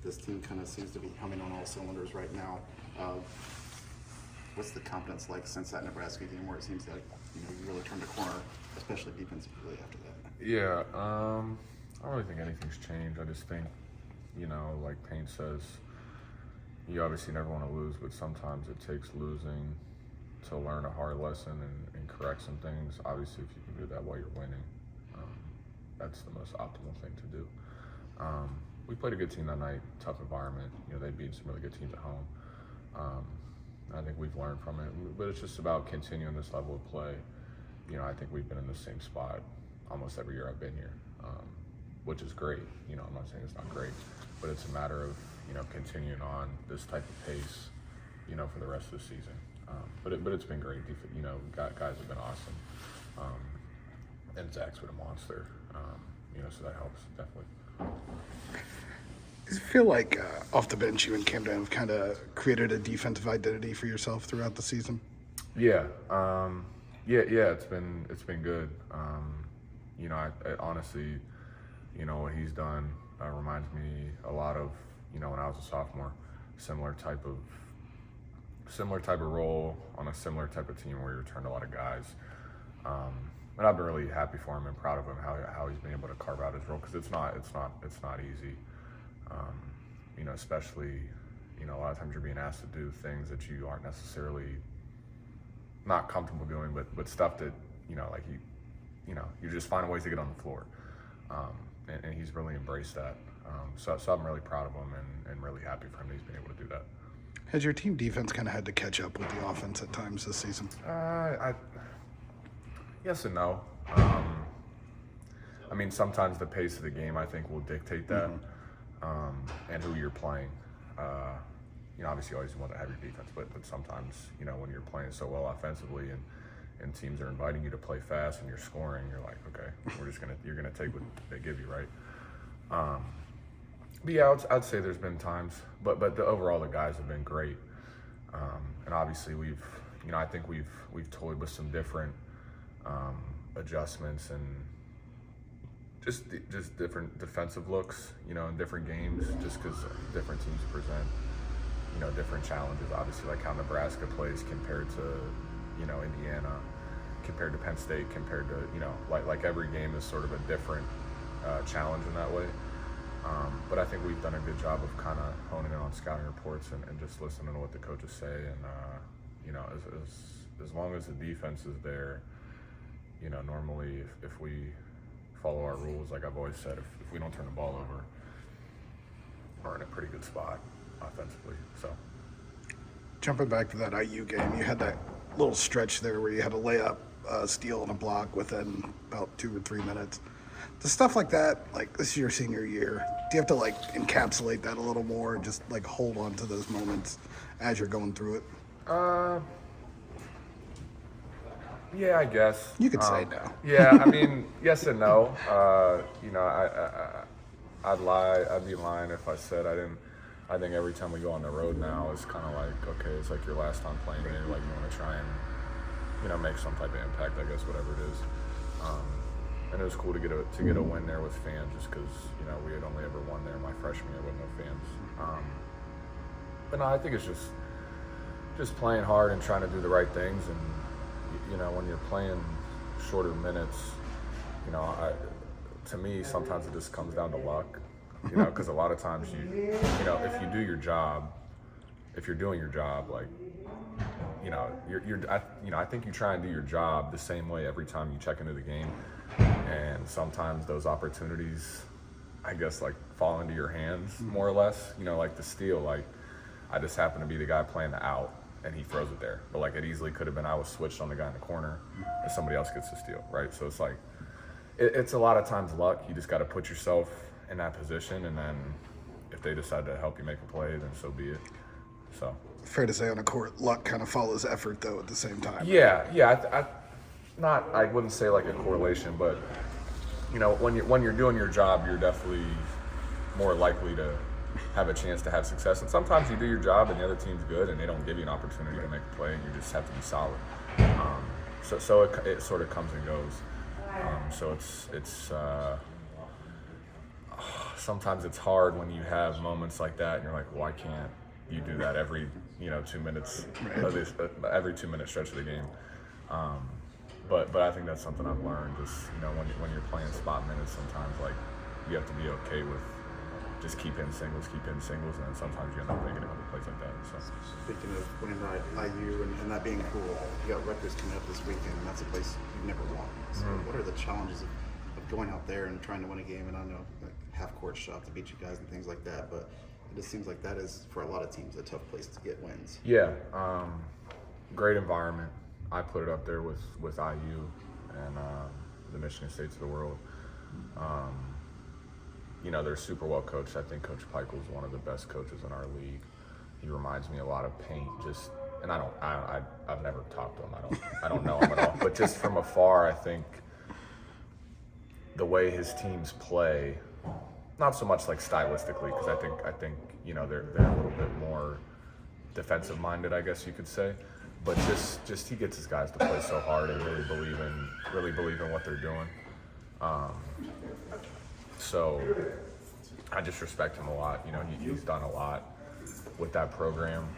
this team kind of seems to be humming on all cylinders right now. What's the confidence like since that Nebraska game where it seems like you really turned the corner, especially defensively after that? Yeah, I don't really think anything's changed. I just think, like Payne says, you obviously never want to lose, but sometimes it takes losing to learn a hard lesson and correct some things. Obviously, if you can do that while you're winning, that's the most optimal thing to do. We played a good team that night, tough environment. They beat some really good teams at home. I think we've learned from it, but it's just about continuing this level of play. I think we've been in the same spot almost every year I've been here, which is great. I'm not saying it's not great, but it's a matter of, continuing on this type of pace, for the rest of the season. But it's been great. Guys have been awesome. And Zach's been a monster, so that helps, definitely. Does it feel like off the bench you and Camden have kind of created a defensive identity for yourself throughout the season? Yeah. It's been good. I honestly, what he's done reminds me a lot of, when I was a sophomore, similar type of role on a similar type of team where he returned a lot of guys. And I've been really happy for him and proud of him how he's been able to carve out his role, because it's not easy. Especially, a lot of times you're being asked to do things that you aren't necessarily not comfortable doing, but stuff that, you just find ways to get on the floor. And he's really embraced that. So I'm really proud of him and really happy for him that he's been able to do that. Has your team defense kind of had to catch up with the offense at times this season? Yes and no. Sometimes the pace of the game, I think, will dictate that, and who you're playing. Obviously, you always want to have your defense, but sometimes, when you're playing so well offensively and teams are inviting you to play fast and you're scoring, you're like, okay, you're gonna take what they give you, right? But yeah, I'd say there's been times, but overall the guys have been great, and obviously I think we've toyed with some different adjustments and just different defensive looks, in different games, just because different teams present, different challenges. Obviously, like how Nebraska plays compared to, Indiana, compared to Penn State, compared to, like every game is sort of a different challenge in that way. But I think we've done a good job of kind of honing in on scouting reports and just listening to what the coaches say. And, as long as the defense is there, normally if we follow our rules, like I've always said, if we don't turn the ball over, we're in a pretty good spot offensively. So, jumping back to that IU game, you had that little stretch there where you had a layup, steal, and a block within about 2 or 3 minutes. The stuff like that, like this is your senior year, do you have to encapsulate that a little more and just hold on to those moments as you're going through it? Yeah, I guess. You could say no. Yeah, yes and no. I'd be lying if I said I didn't. I think every time we go on the road now, it's kind of like, okay, it's like your last time playing here. Like you want to try and, make some type of impact, I guess, whatever it is. And it was cool to get a win there with fans, just because we had only ever won there my freshman year with no fans. But no, I think it's just playing hard and trying to do the right things. And when you're playing shorter minutes, to me sometimes it just comes down to luck. Because a lot of times if you do your job, if you're doing your job, I think you try and do your job the same way every time you check into the game. And sometimes those opportunities, I guess, fall into your hands more or less. Like the steal, I just happen to be the guy playing the out and he throws it there. But it easily could have been I was switched on the guy in the corner and somebody else gets the steal, right? So it's it's a lot of times luck. You just got to put yourself in that position, and then if they decide to help you make a play, then so be it. So fair to say on a court, luck kind of follows effort though at the same time. Yeah. I wouldn't say a correlation, but when you're doing your job, you're definitely more likely to have a chance to have success. And sometimes you do your job and the other team's good and they don't give you an opportunity to make a play, and you just have to be solid. So it sort of comes and goes. So it's sometimes it's hard when you have moments like that and you're like, why can't you do that every 2 minutes of this, every 2 minute stretch of the game. But I think that's something I've learned is, when you're playing spot minutes, sometimes like you have to be okay with just keep in singles, and then sometimes you end up making a couple plays like that. So Speaking of winning by IU and that being cool, you got Rutgers coming up this weekend, and that's a place you've never won. So what are the challenges of going out there and trying to win a game? And I know like half-court shot to beat you guys and things like that, but it just seems like that is, for a lot of teams, a tough place to get wins. yeah, great environment. I put it up there with IU and the Michigan States of the world. They're super well coached. I think Coach Peichel is one of the best coaches in our league. He reminds me a lot of Paint. And I've never talked to him. I don't know him at all. But just from afar, I think the way his teams play, not so much like stylistically, because I think they're a little bit more defensive minded, I guess you could say. But just he gets his guys to play so hard and really believe in what they're doing. So I just respect him a lot. He's done a lot with that program,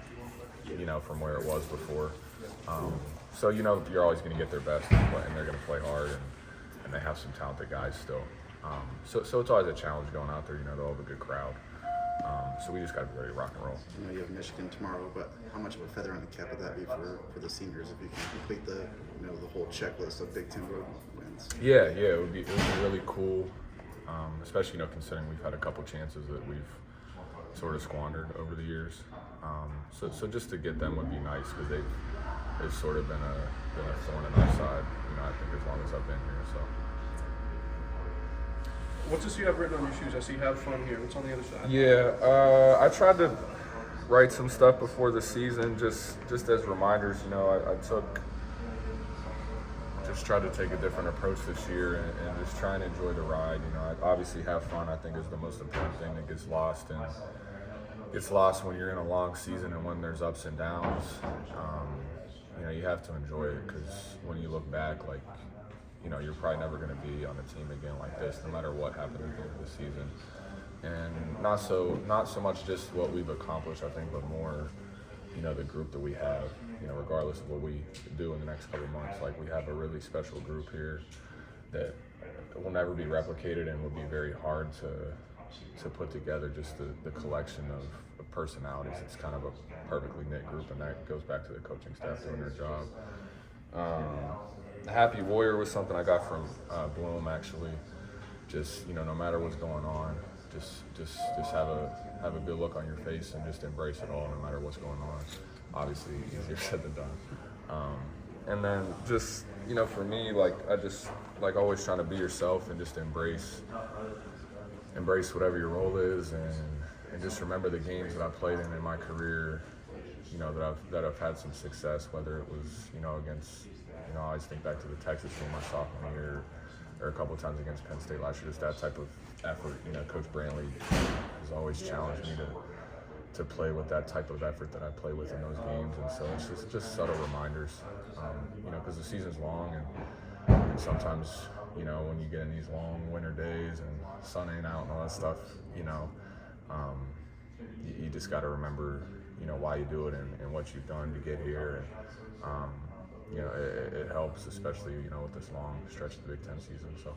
from where it was before. So you're always going to get their best, and they're going to play hard, and they have some talented guys still. So it's always a challenge going out there. They'll have a good crowd. So we just got to be ready to rock and roll. You have Michigan tomorrow, but how much of a feather in the cap would that be for the seniors if you can complete the whole checklist of Big Ten road wins? Yeah, it would be really cool, especially considering we've had a couple chances that we've sort of squandered over the years. So just to get them would be nice because they've sort of been a thorn in our side. I think as long as I've been here. So. What's this you have written on your shoes? I see have fun here. What's on the other side? Yeah, I tried to write some stuff before the season, just as reminders. I tried to take a different approach this year and just try and enjoy the ride. Obviously have fun, I think, is the most important thing that gets lost. And gets lost when you're in a long season and when there's ups and downs. You have to enjoy it because when you look back, you're probably never going to be on a team again like this, no matter what happened at the end of the season. And not so much just what we've accomplished, I think, but more, the group that we have. Regardless of what we do in the next couple of months, we have a really special group here that will never be replicated and will be very hard to put together. Just the collection of personalities. It's kind of a perfectly knit group, and that goes back to the coaching staff doing their job. Happy Warrior was something I got from Bloom, actually. Just no matter what's going on, just have a good look on your face and just embrace it all, no matter what's going on. Obviously, easier said than done. And then just for me, I just always trying to be yourself and just embrace whatever your role is, and just remember the games that I played in my career. That I've had some success, whether it was against. I always think back to the Texas game my sophomore year, or a couple of times against Penn State last year. Just that type of effort. Coach Brantley has always challenged me to play with that type of effort that I play with in those games, and so it's just subtle reminders. Because the season's long, and sometimes when you get in these long winter days and sun ain't out and all that stuff, you just got to remember why you do it and what you've done to get here. And, it helps, especially, with this long stretch of the Big Ten season. So.